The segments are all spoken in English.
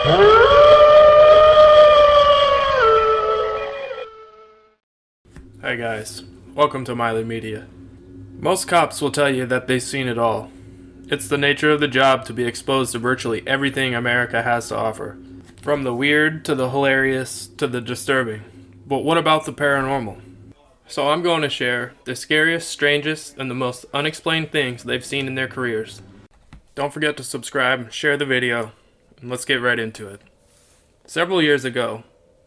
Hey guys, welcome to Miley Media. Most cops will tell you that they've seen it all. It's the nature of the job to be exposed to virtually everything America has to offer, from the weird to the hilarious to the disturbing. But what about the paranormal? So I'm going to share the scariest, strangest, and the most unexplained things they've seen in their careers. Don't forget to subscribe, share the video, and let's get right into it. Several years ago,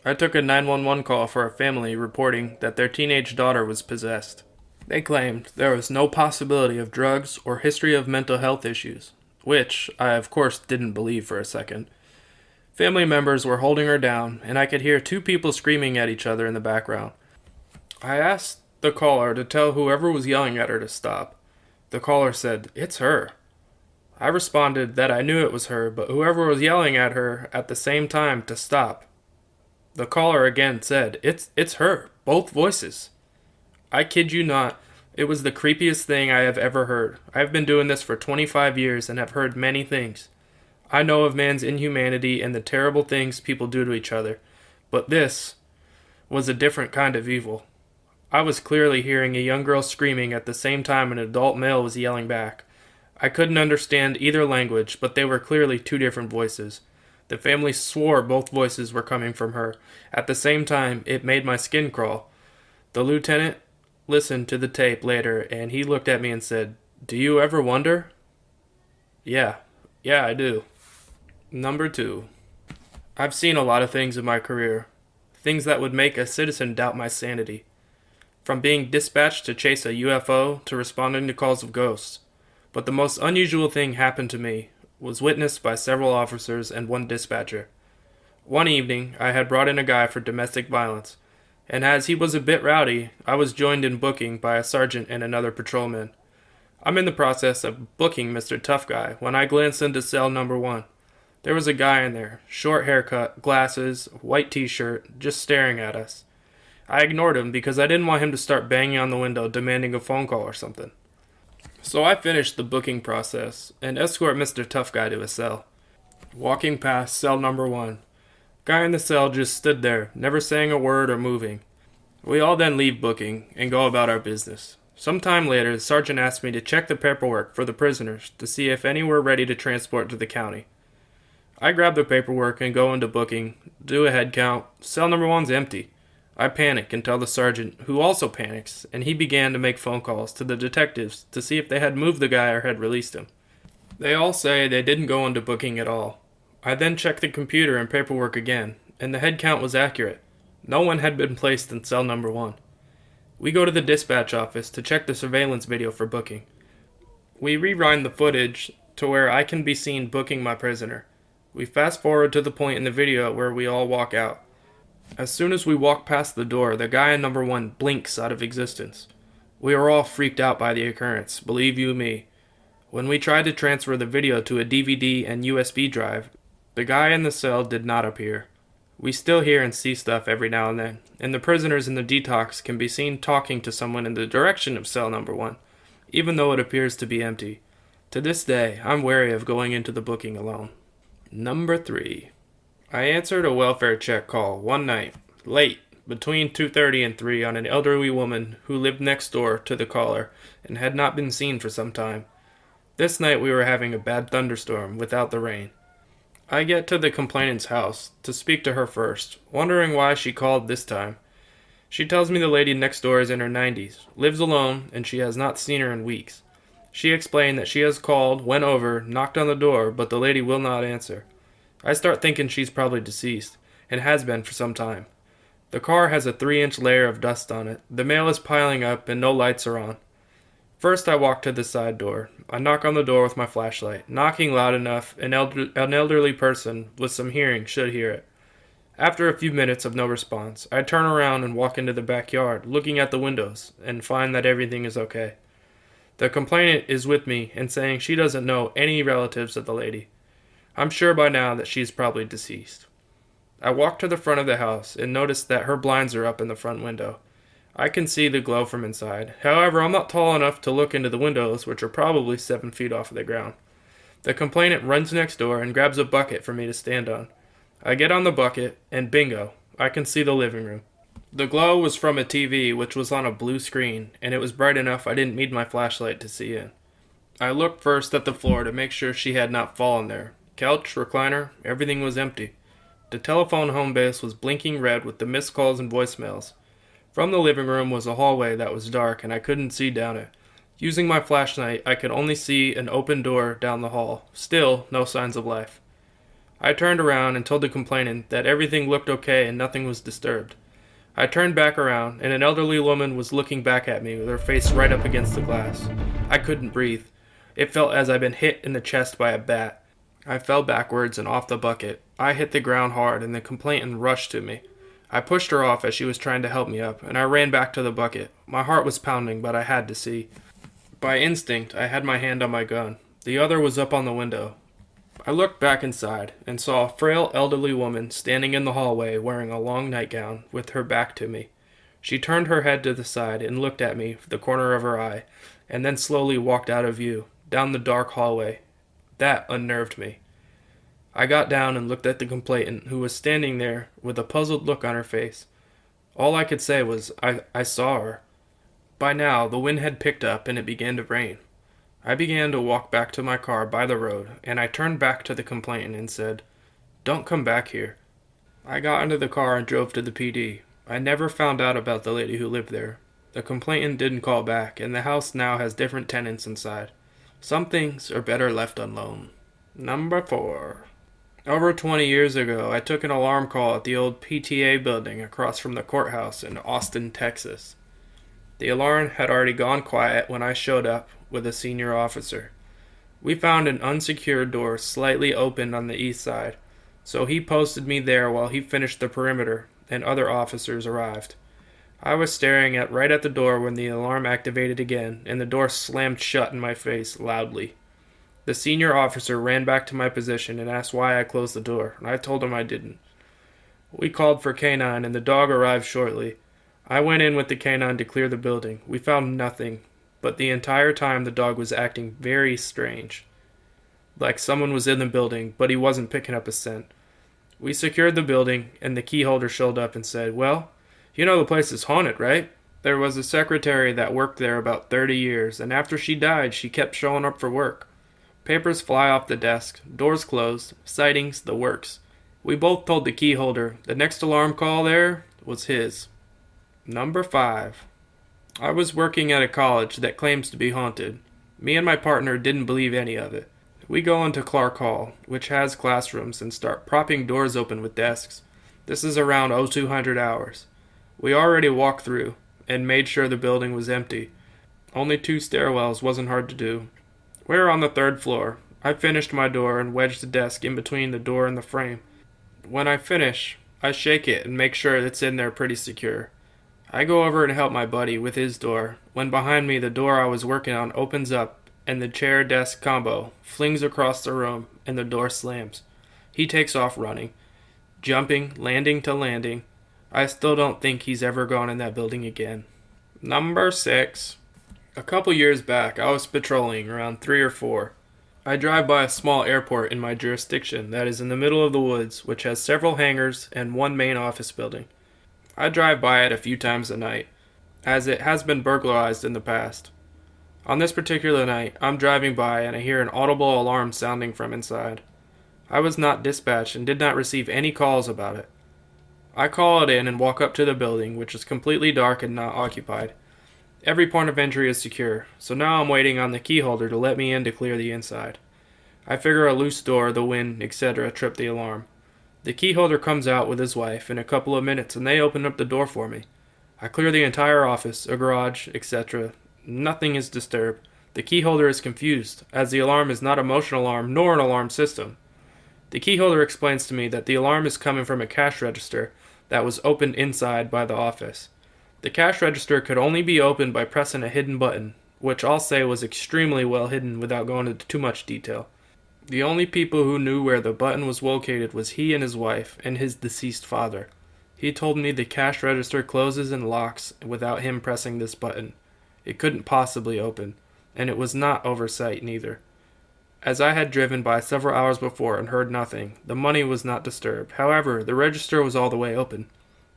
I took a 911 call for a family reporting that their teenage daughter was possessed. They claimed there was no possibility of drugs or history of mental health issues, which I of course didn't believe for a second. Family members were holding her down, and I could hear two people screaming at each other in the background. I asked the caller to tell whoever was yelling at her to stop. The caller said, "It's her." I responded that I knew it was her, but whoever was yelling at her at the same time to stop. The caller again said, It's her, both voices. I kid you not, it was the creepiest thing I have ever heard. I have been doing this for 25 years and have heard many things. I know of man's inhumanity and the terrible things people do to each other, but this was a different kind of evil. I was clearly hearing a young girl screaming at the same time an adult male was yelling back. I couldn't understand either language, but they were clearly two different voices. The family swore both voices were coming from her. At the same time, it made my skin crawl. The lieutenant listened to the tape later, and he looked at me and said, "Do you ever wonder?" Yeah, I do. Number 2. I've seen a lot of things in my career. Things that would make a citizen doubt my sanity. From being dispatched to chase a UFO to responding to calls of ghosts. But the most unusual thing happened to me was witnessed by several officers and one dispatcher. One evening, I had brought in a guy for domestic violence, and as he was a bit rowdy, I was joined in booking by a sergeant and another patrolman. I'm in the process of booking Mr. Tough Guy when I glanced into cell number 1. There was a guy in there, short haircut, glasses, white t-shirt, just staring at us. I ignored him because I didn't want him to start banging on the window demanding a phone call or something. So I finished the booking process and escort Mr. Tough Guy to his cell. Walking past cell number 1, guy in the cell just stood there, never saying a word or moving. We all then leave booking and go about our business. Sometime later, the sergeant asked me to check the paperwork for the prisoners to see if any were ready to transport to the county. I grab the paperwork and go into booking, do a head count. Cell number 1's empty. I panic and tell the sergeant, who also panics, and he began to make phone calls to the detectives to see if they had moved the guy or had released him. They all say they didn't go into booking at all. I then checked the computer and paperwork again, and the head count was accurate. No one had been placed in cell number 1. We go to the dispatch office to check the surveillance video for booking. We rewind the footage to where I can be seen booking my prisoner. We fast forward to the point in the video where we all walk out. As soon as we walk past the door, the guy in number 1 blinks out of existence. We are all freaked out by the occurrence, believe you me. When we tried to transfer the video to a DVD and USB drive, the guy in the cell did not appear. We still hear and see stuff every now and then, and the prisoners in the detox can be seen talking to someone in the direction of cell number 1, even though it appears to be empty. To this day, I'm wary of going into the booking alone. Number 3. I answered a welfare check call one night, late, between 2:30 and 3 on an elderly woman who lived next door to the caller and had not been seen for some time. This night we were having a bad thunderstorm without the rain. I get to the complainant's house to speak to her first, wondering why she called this time. She tells me the lady next door is in her 90s, lives alone, and she has not seen her in weeks. She explained that she has called, went over, knocked on the door, but the lady will not answer. I start thinking she's probably deceased, and has been for some time. The car has a 3-inch layer of dust on it. The mail is piling up, and no lights are on. First I walk to the side door. I knock on the door with my flashlight, knocking loud enough an elderly person with some hearing should hear it. After a few minutes of no response, I turn around and walk into the backyard, looking at the windows, and find that everything is okay. The complainant is with me and saying she doesn't know any relatives of the lady. I'm sure by now that she's probably deceased. I walk to the front of the house and notice that her blinds are up in the front window. I can see the glow from inside. However, I'm not tall enough to look into the windows, which are probably 7 feet off of the ground. The complainant runs next door and grabs a bucket for me to stand on. I get on the bucket, and bingo, I can see the living room. The glow was from a TV which was on a blue screen, and it was bright enough I didn't need my flashlight to see in. I looked first at the floor to make sure she had not fallen there. Couch, recliner, everything was empty. The telephone home base was blinking red with the missed calls and voicemails. From the living room was a hallway that was dark and I couldn't see down it. Using my flashlight, I could only see an open door down the hall. Still, no signs of life. I turned around and told the complainant that everything looked okay and nothing was disturbed. I turned back around, and an elderly woman was looking back at me with her face right up against the glass. I couldn't breathe. It felt as I'd been hit in the chest by a bat. I fell backwards and off the bucket. I hit the ground hard, and the complainant rushed to me. I pushed her off as she was trying to help me up, and I ran back to the bucket. My heart was pounding, but I had to see. By instinct, I had my hand on my gun. The other was up on the window. I looked back inside and saw a frail elderly woman standing in the hallway wearing a long nightgown with her back to me. She turned her head to the side and looked at me with the corner of her eye, and then slowly walked out of view, down the dark hallway. That unnerved me. I got down and looked at the complainant, who was standing there with a puzzled look on her face. All I could say was, I saw her. By now, the wind had picked up and it began to rain. I began to walk back to my car by the road, and I turned back to the complainant and said, "Don't come back here." I got into the car and drove to the PD. I never found out about the lady who lived there. The complainant didn't call back, and the house now has different tenants inside. Some things are better left alone. Number 4. Over 20 years ago, I took an alarm call at the old PTA building across from the courthouse in Austin, Texas. The alarm had already gone quiet when I showed up with a senior officer. We found an unsecured door slightly open on the east side, so he posted me there while he finished the perimeter and other officers arrived. I was staring right at the door when the alarm activated again, and the door slammed shut in my face loudly. The senior officer ran back to my position and asked why I closed the door, and I told him I didn't. We called for K-9 and the dog arrived shortly. I went in with the K-9 to clear the building. We found nothing, but the entire time the dog was acting very strange. Like someone was in the building, but he wasn't picking up a scent. We secured the building, and the key holder showed up and said, "Well, you know the place is haunted, right?" There was a secretary that worked there about 30 years, and after she died, she kept showing up for work. Papers fly off the desk, doors closed, sightings, the works. We both told the key holder the next alarm call there was his. Number 5. I was working at a college that claims to be haunted. Me and my partner didn't believe any of it. We go into Clark Hall, which has classrooms, and start propping doors open with desks. This is around 0200 hours. We already walked through and made sure the building was empty. Only 2 stairwells wasn't hard to do. We're on the 3rd floor. I finished my door and wedged the desk in between the door and the frame. When I finish, I shake it and make sure it's in there pretty secure. I go over and help my buddy with his door, when behind me the door I was working on opens up and the chair-desk combo flings across the room and the door slams. He takes off running, jumping, landing to landing. I still don't think he's ever gone in that building again. Number 6. A couple years back, I was patrolling around 3 or 4. I drive by a small airport in my jurisdiction that is in the middle of the woods, which has several hangars and one main office building. I drive by it a few times a night, as it has been burglarized in the past. On this particular night, I'm driving by and I hear an audible alarm sounding from inside. I was not dispatched and did not receive any calls about it. I call it in and walk up to the building, which is completely dark and not occupied. Every point of entry is secure, so now I'm waiting on the key holder to let me in to clear the inside. I figure a loose door, the wind, etc. tripped the alarm. The key holder comes out with his wife in a couple of minutes and they open up the door for me. I clear the entire office, a garage, etc. Nothing is disturbed. The key holder is confused, as the alarm is not a motion alarm nor an alarm system. The key holder explains to me that the alarm is coming from a cash register that was opened inside by the office. The cash register could only be opened by pressing a hidden button, which I'll say was extremely well hidden without going into too much detail. The only people who knew where the button was located was he and his wife and his deceased father. He told me the cash register closes and locks without him pressing this button. It couldn't possibly open, and it was not oversight neither. As I had driven by several hours before and heard nothing, the money was not disturbed. However, the register was all the way open.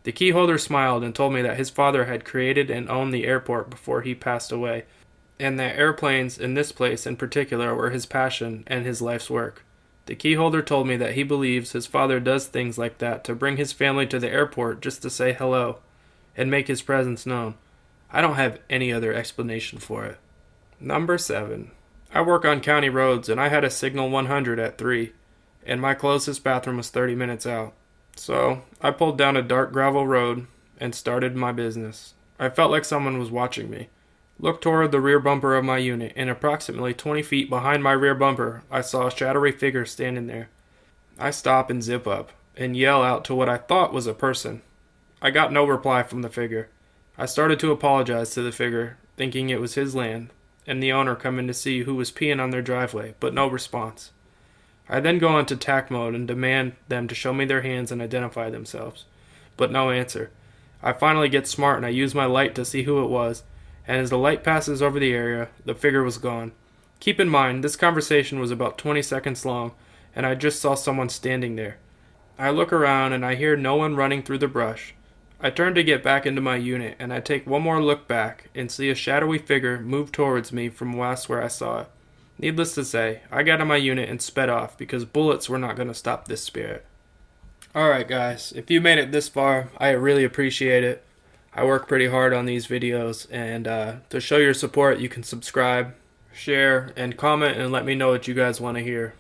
The key holder smiled and told me that his father had created and owned the airport before he passed away, and that airplanes in this place in particular were his passion and his life's work. The key holder told me that he believes his father does things like that to bring his family to the airport just to say hello and make his presence known. I don't have any other explanation for it. Number 7. I work on county roads and I had a signal 100 at 3, and my closest bathroom was 30 minutes out. So I pulled down a dark gravel road and started my business. I felt like someone was watching me. Looked toward the rear bumper of my unit, and approximately 20 feet behind my rear bumper, I saw a shadowy figure standing there. I stop and zip up, and yell out to what I thought was a person. I got no reply from the figure. I started to apologize to the figure, thinking it was his land, and the owner coming to see who was peeing on their driveway, but no response. I then go into tack mode and demand them to show me their hands and identify themselves, but no answer. I finally get smart and I use my light to see who it was, and as the light passes over the area, the figure was gone. Keep in mind, this conversation was about 20 seconds long, and I just saw someone standing there. I look around and I hear no one running through the brush. I turn to get back into my unit, and I take one more look back and see a shadowy figure move towards me from west where I saw it. Needless to say, I got in my unit and sped off because bullets were not going to stop this spirit. Alright guys, if you made it this far, I really appreciate it. I work pretty hard on these videos, and to show your support, you can subscribe, share, and comment and let me know what you guys want to hear.